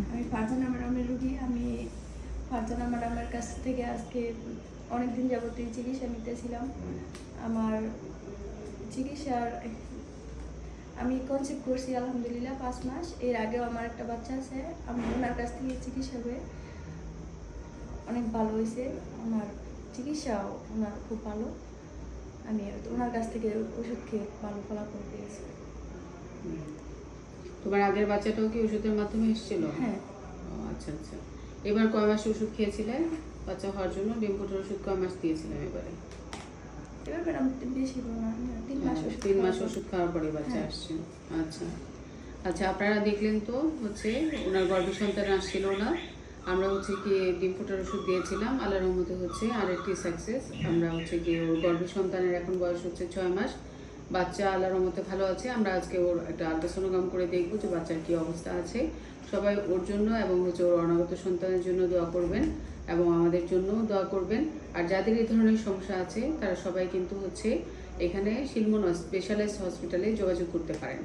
আমি ফারজানা ম্যাডামের রোগী। আমি ফারজানা ম্যাডামের কাছ থেকে আজকে অনেক দিন যাবতীয় চিকিৎসা নিতেছিলাম। আমার চিকিৎসার আমি কনসেপ্ট করছি আলহামদুলিল্লাহ 5 মাস। এর আগেও আমার একটা বাচ্চা আছে। আমি ওনার কাছ থেকে চিকিৎসা হয়ে অনেক ভালো হয়েছে। আমার চিকিৎসাও ওনার খুব ভালো। আমি ওনার কাছ থেকে ওষুধ খেয়ে ভালো ফলাফল পেয়েছি। তোমার আগের বাচ্চাটাও কি ওষুধের মাধ্যমে এসেছিল? হ্যাঁ। আচ্ছা আচ্ছা। এবার কয় মাস ওষুধ খেয়েছিলেন বাচ্চা হওয়ার জন্য? ডিম ফুটার ওষুধ কয় মাস দিয়েছিলেন এবারে? এবার ম্যাডাম বেশি না, 3 মাস ওষুধ। 3 মাস ওষুধ খাওয়ার পরে বাচ্চা আসছে। আচ্ছা আচ্ছা, আপনারা দেখলেন তো ওনার গর্ভে সন্তান আসছিল না। আমরা কি ডিম ফুটার ওষুধ দিয়েছিলাম, আল্লাহর রহমতে আরেকটি সাকসেস। আমরা কি ওর গর্ভে সন্তানের এখন বয়স 6 মাস। বাচ্চা আল্লাহর রহমতে ভালো আছে। আমরা আজকে ওর একটা আল্ট্রাসোনোগ্রাম করে দেখবো যে বাচ্চার কি অবস্থা আছে। সবাই ওর জন্য এবং ওর অনাগত সন্তানের জন্য দোয়া করবেন এবং আমাদের জন্যও দোয়া করবেন। আর যাদের এই ধরনের সমস্যা আছে তারা সবাই কিন্তু এখানে শিলমন স্পেশালাইজড হসপিটালে যোগাযোগ করতে পারেন।